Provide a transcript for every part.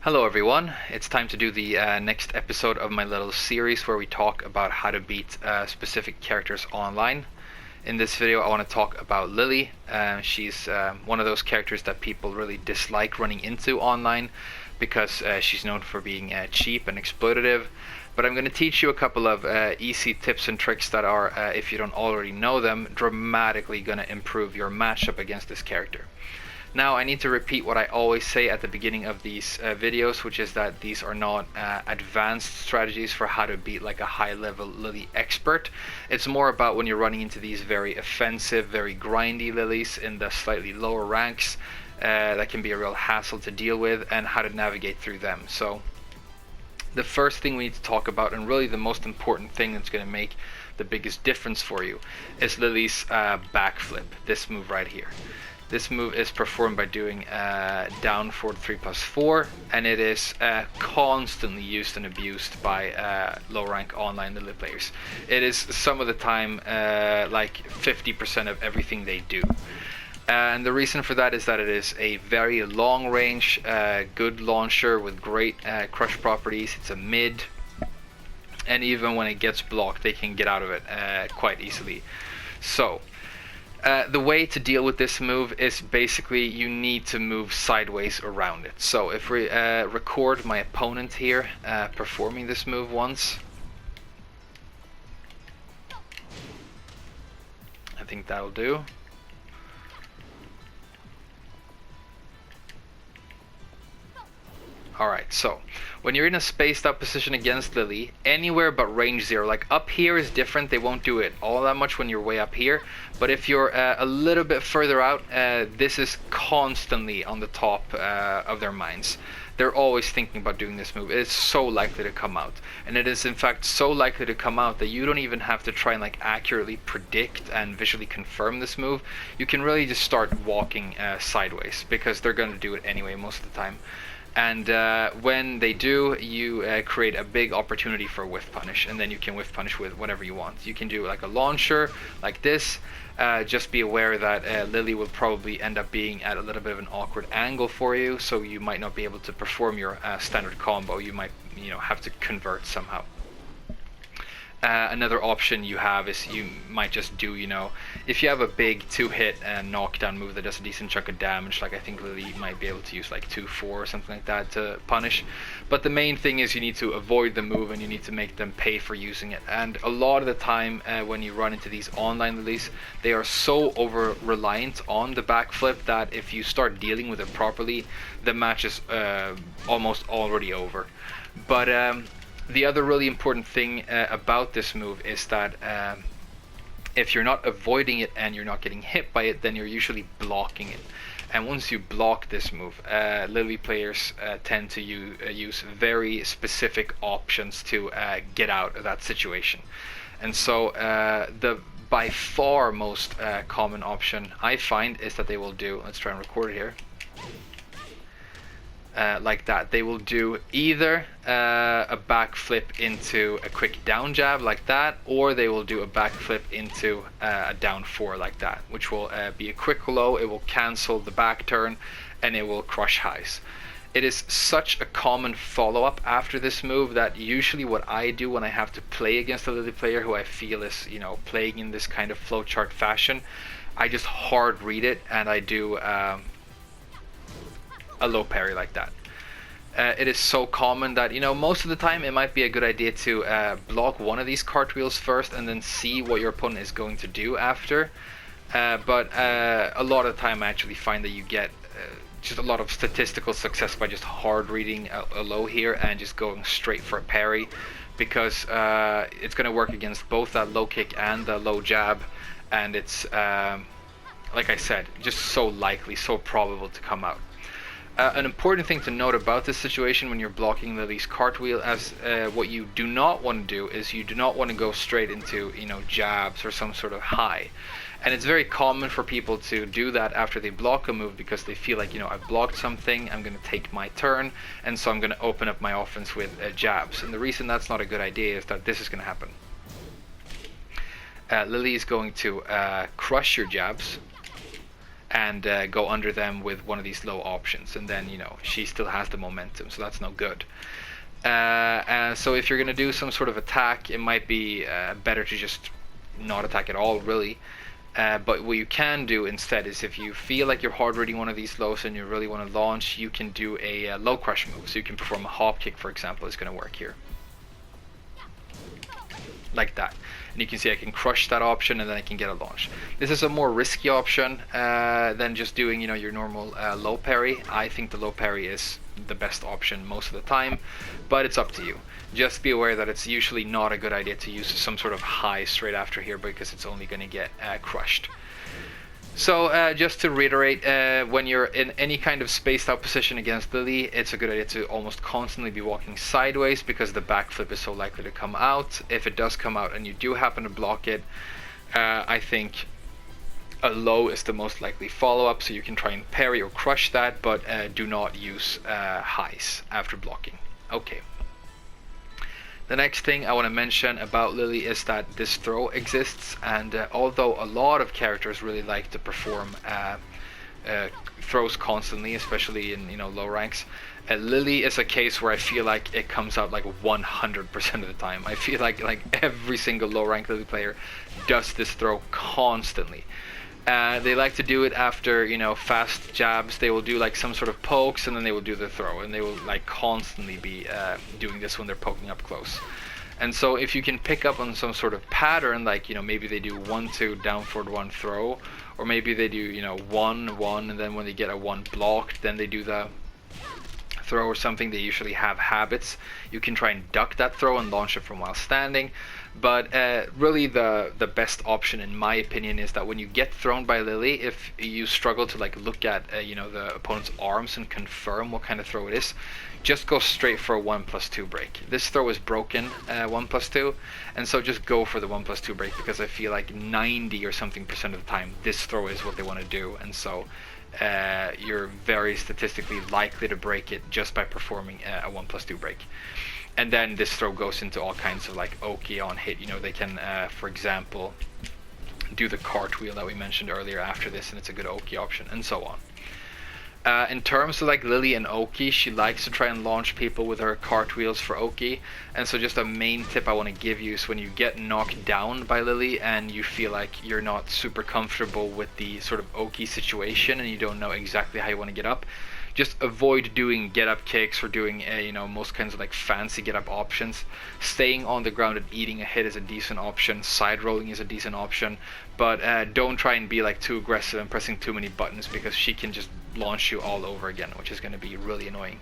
Hello everyone, it's time to do the next episode of my little series where we talk about how to beat specific characters online. In this video I want to talk about Lili. She's one of those characters that people really dislike running into online because she's known for being cheap and exploitative. But I'm going to teach you a couple of easy tips and tricks that are, if you don't already know them, dramatically going to improve your matchup against this character. Now I need to repeat what I always say at the beginning of these videos, which is that these are not advanced strategies for how to beat like a high-level Lili expert. It's more about when you're running into these very offensive, very grindy Lilis in the slightly lower ranks that can be a real hassle to deal with, and how to navigate through them. So the first thing we need to talk about, and really the most important thing that's going to make the biggest difference for you, is Lili's backflip, this move right here. This move is performed by doing down forward 3+4, and it is constantly used and abused by low rank online Lili players. It is some of the time like 50% of everything they do. And the reason for that is that it is a very long range, good launcher with great crush properties. It's a mid, and even when it gets blocked, they can get out of it quite easily. So the way to deal with this move is basically you need to move sideways around it. So if we record my opponent here performing this move once, I think that'll do. Alright, so when you're in a spaced out position against Lili, anywhere but range 0, like up here is different, they won't do it all that much when you're way up here, but if you're a little bit further out, this is constantly on the top of their minds. They're always thinking about doing this move. It is so likely to come out, and it is in fact so likely to come out that you don't even have to try and like accurately predict and visually confirm this move. You can really just start walking sideways, because they're going to do it anyway most of the time. And when they do, you create a big opportunity for whiff punish, and then you can whiff punish with whatever you want. You can do like a launcher like this. Just be aware that Lili will probably end up being at a little bit of an awkward angle for you, so you might not be able to perform your standard combo. You might, have to convert somehow. Another option you have is you might just do, if you have a big 2-hit knockdown move that does a decent chunk of damage, like I think Lili might be able to use like 2-4 or something like that to punish. But the main thing is you need to avoid the move, and you need to make them pay for using it. And a lot of the time when you run into these online Lilis, they are so over reliant on the backflip that if you start dealing with it properly, the match is almost already over. But the other really important thing about this move is that if you're not avoiding it and you're not getting hit by it, then you're usually blocking it. And once you block this move, Lili players tend to use very specific options to get out of that situation. And so the by far most common option I find is that they will do, let's try and record it here, like that. They will do either a backflip into a quick down jab like that, or they will do a backflip into a down 4 like that, which will be a quick low. It will cancel the back turn, and it will crush highs. It is such a common follow-up after this move that usually what I do when I have to play against a Lili player who I feel is playing in this kind of flowchart fashion, I just hard read it, and I do a low parry like that. It is so common that most of the time it might be a good idea to block one of these cartwheels first and then see what your opponent is going to do after. But a lot of the time I actually find that you get just a lot of statistical success by just hard reading a low here and just going straight for a parry, because it's going to work against both that low kick and the low jab, and it's like I said, just so likely, so probable to come out. An important thing to note about this situation when you're blocking Lili's cartwheel, as what you do not want to do is you do not want to go straight into jabs or some sort of high. And it's very common for people to do that after they block a move, because they feel like I've blocked something, I'm going to take my turn, and so I'm going to open up my offense with jabs. And the reason that's not a good idea is that this is going to happen. Lili is going to crush your jabs, and go under them with one of these low options, and then she still has the momentum, so that's no good. So if you're going to do some sort of attack, it might be better to just not attack at all, really. But what you can do instead is, if you feel like you're hard reading one of these lows and you really want to launch, you can do a low crush move. So you can perform a hop kick, for example, is going to work here. Like that. And you can see I can crush that option, and then I can get a launch. This is a more risky option than just doing your normal low parry. I think the low parry is the best option most of the time, but it's up to you. Just be aware that it's usually not a good idea to use some sort of high straight after here, because it's only going to get crushed. So just to reiterate, when you're in any kind of spaced out position against Lili, it's a good idea to almost constantly be walking sideways, because the backflip is so likely to come out. If it does come out and you do happen to block it, I think a low is the most likely follow-up, so you can try and parry or crush that, but do not use highs after blocking. Okay. The next thing I want to mention about Lili is that this throw exists, and although a lot of characters really like to perform throws constantly, especially in low ranks, Lili is a case where I feel like it comes out like 100% of the time. I feel like every single low rank Lili player does this throw constantly. They like to do it after fast jabs. They will do like some sort of pokes, and then they will do the throw, and they will like constantly be doing this when they're poking up close. And so if you can pick up on some sort of pattern, like maybe they do 1-2 down forward 1 throw, or maybe they do 1-1, and then when they get a 1 blocked, then they do the throw or something. They usually have habits. You can try and duck that throw and launch it from while standing. But really the best option, in my opinion, is that when you get thrown by Lili, if you struggle to look at the opponent's arms and confirm what kind of throw it is, just go straight for a 1+2 break. This throw is broken 1+2, and so just go for the 1+2 break, because I feel like 90 or something % of the time this throw is what they want to do, and so you're very statistically likely to break it just by performing a 1+2 break. And then this throw goes into all kinds of Oki on hit. They can, for example, do the cartwheel that we mentioned earlier after this, and it's a good Oki option, and so on. In terms of Lili and Oki, she likes to try and launch people with her cartwheels for Oki. And so just a main tip I want to give you is, when you get knocked down by Lili and you feel like you're not super comfortable with the sort of Oki situation and you don't know exactly how you want to get up, just avoid doing get up kicks or doing most kinds of fancy get up options. Staying on the ground and eating a hit is a decent option. Side rolling is a decent option, but don't try and be too aggressive and pressing too many buttons, because she can just launch you all over again, which is going to be really annoying.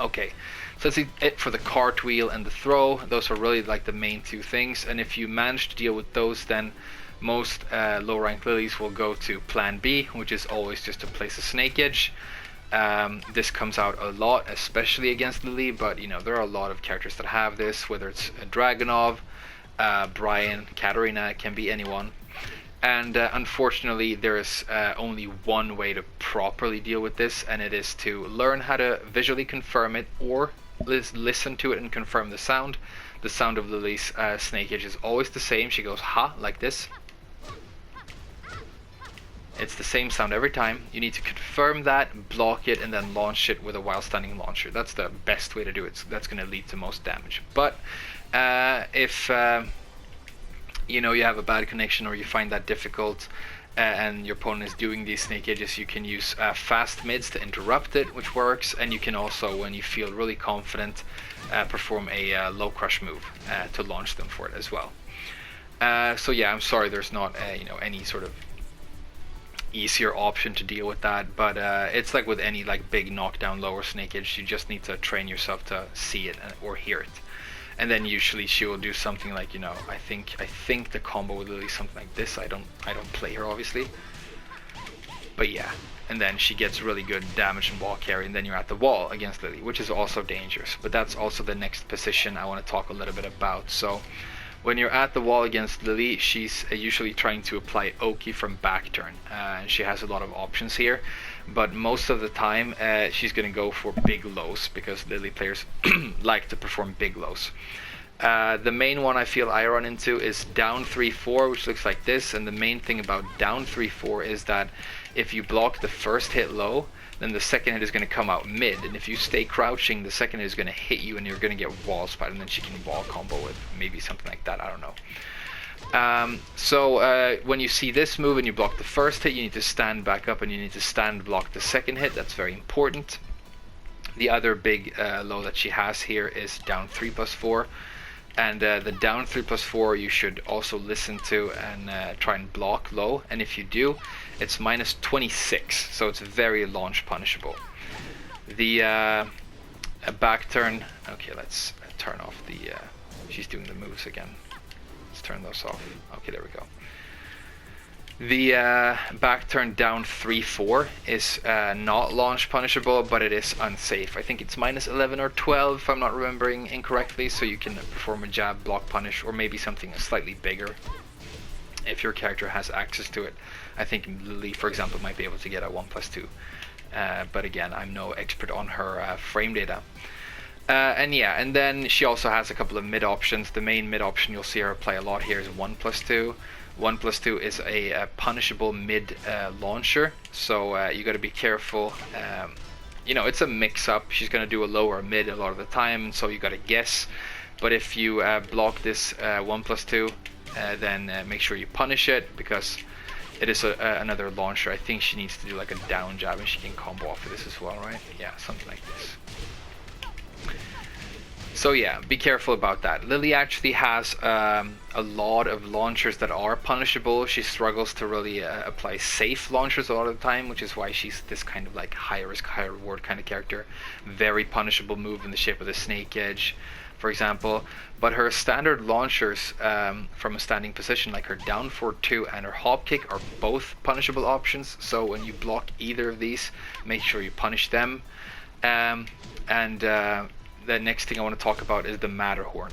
Okay, so that's it for the cartwheel and the throw. Those are really the main two things, and if you manage to deal with those, then most low rank Lilis will go to plan B, which is always just to place a snake edge. This comes out a lot, especially against Lili, but there are a lot of characters that have this, whether it's Dragunov, Brian, Katarina, it can be anyone. And unfortunately, there is only one way to properly deal with this, and it is to learn how to visually confirm it, or listen to it and confirm the sound. The sound of Lili's snake edge is always the same. She goes ha, like this. It's the same sound every time. You need to confirm that, block it, and then launch it with a while standing launcher. That's the best way to do it. That's going to lead to most damage. But if you have a bad connection, or you find that difficult, and your opponent is doing these snake edges, you can use fast mids to interrupt it, which works. And you can also, when you feel really confident, perform a low crush move to launch them for it as well. So yeah, I'm sorry there's not any sort of easier option to deal with that, but it's like with any big knockdown lower snake edge, you just need to train yourself to see it or hear it. And then usually she will do something I think the combo with Lili is something like this. I don't play her, obviously, but yeah. And then she gets really good damage and wall carry, and then you're at the wall against Lili, which is also dangerous. But that's also the next position I want to talk a little bit about. So when you're at the wall against Lili, she's usually trying to apply Oki from Backturn, and she has a lot of options here, but most of the time she's going to go for big lows, because Lili players like to perform big lows. The main one I feel I run into is down 3-4, which looks like this. And the main thing about down 3-4 is that if you block the first hit low, then the second hit is going to come out mid. And if you stay crouching, the second hit is going to hit you and you're going to get wall splat. And then she can wall combo with maybe something like that. I don't know. When you see this move and you block the first hit, you need to stand back up and you need to stand block the second hit. That's very important. The other big low that she has here is down 3+4. And the down 3+4 you should also listen to and try and block low. And if you do, it's -26, so it's very launch punishable. The back turn, okay, let's turn off the, she's doing the moves again. Let's turn those off. Okay, there we go. The back turn down 3-4 is not launch punishable, but it is unsafe. I think it's -11 or 12 if I'm not remembering incorrectly, so you can perform a jab, block punish, or maybe something slightly bigger if your character has access to it. I think Lili, for example, might be able to get a 1+2, but again, I'm no expert on her frame data. And then she also has a couple of mid options. The main mid option you'll see her play a lot here is 1+2. 1+2 is a punishable mid launcher, so you got to be careful. You know, it's a mix-up. She's going to do a low or a mid a lot of the time, so you got to guess. But if you block this 1+2, then make sure you punish it, because it is another launcher. I think she needs to do like a down jab, and she can combo off of this as well, right? Yeah, something like this. So yeah, be careful about that. Lili actually has a lot of launchers that are punishable. She struggles to really apply safe launchers a lot of the time, which is why she's this kind of like high risk, high reward kind of character. Very punishable move in the shape of the snake edge, for example. But her standard launchers from a standing position, like her down 4-2 and her hop kick, are both punishable options. So when you block either of these, make sure you punish them. The next thing I want to talk about is the Matterhorn.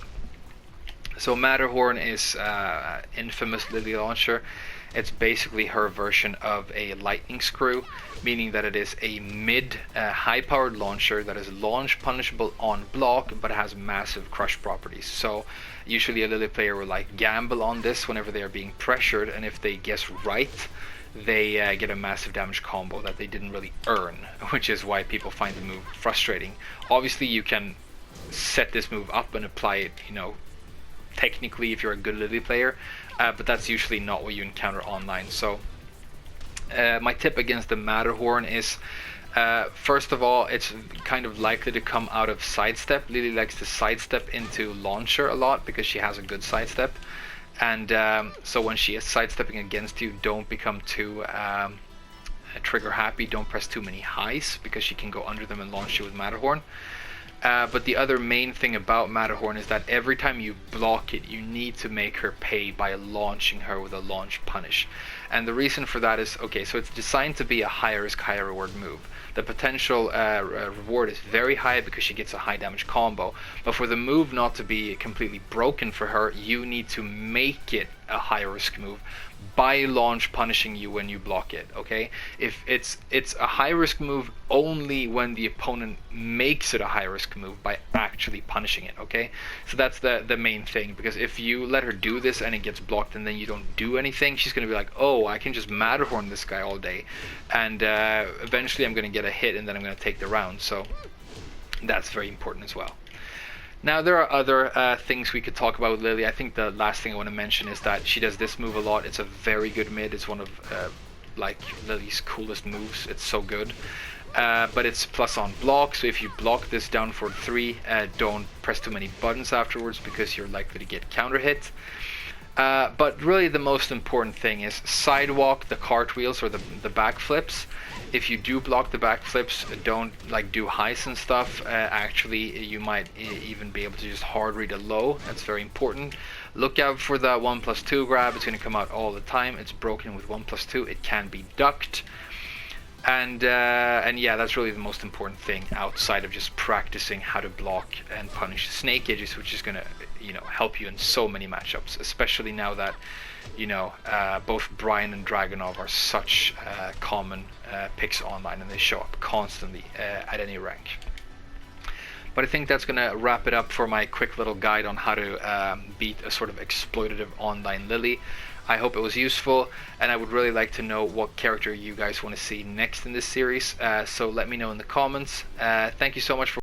So Matterhorn is infamous Lili launcher. It's basically her version of a lightning screw, meaning that it is a mid high-powered launcher that is launch punishable on block, but it has massive crush properties. So usually a Lili player will like gamble on this whenever they are being pressured, and if they guess right, they get a massive damage combo that they didn't really earn, which is why people find the move frustrating. Obviously you can set this move up and apply it, you know, technically if you're a good Lili player, but that's usually not what you encounter online. So my tip against the Matterhorn is, first of all, it's kind of likely to come out of sidestep. Lili likes to sidestep into launcher a lot because she has a good sidestep. And so when she is sidestepping against you, don't become too trigger happy. Don't press too many highs, because she can go under them and launch you with Matterhorn. But the other main thing about Matterhorn is that every time you block it, you need to make her pay by launching her with a launch punish. And the reason for that is, okay, so it's designed to be a high risk, high reward move. The potential reward is very high because she gets a high damage combo. But for the move not to be completely broken for her, you need to make it a high risk move by launch punishing you when you block it. Okay, if it's a high risk move only when the opponent makes it a high risk move by actually punishing it. Okay, so that's the main thing, because if you let her do this and it gets blocked and then you don't do anything, she's gonna be like, oh, I can just Matterhorn this guy all day, and eventually I'm gonna get a hit and then I'm gonna take the round. So that's very important as well. Now there are other things we could talk about with Lili. I think the last thing I want to mention is that she does this move a lot. It's a very good mid. It's one of like Lili's coolest moves. It's so good. But it's plus on block, so if you block this down for 3, don't press too many buttons afterwards, because you're likely to get counter hit. But really the most important thing is sidewalk the cartwheels or the backflips. If you do block the backflips, don't like do highs and stuff. Actually, you might even be able to just hard read a low. That's very important. Look out for the 1+2 grab. It's going to come out all the time. It's broken with 1+2. It can be ducked. And yeah, that's really the most important thing outside of just practicing how to block and punish snake edges, which is going to, you know, help you in so many matchups, especially now that, you know, both Brian and Dragunov are such common picks online, and they show up constantly at any rank. But I think that's gonna wrap it up for my quick little guide on how to beat a sort of exploitative online Lili. I hope it was useful, and I would really like to know what character you guys want to see next in this series, so let me know in the comments. Thank you so much for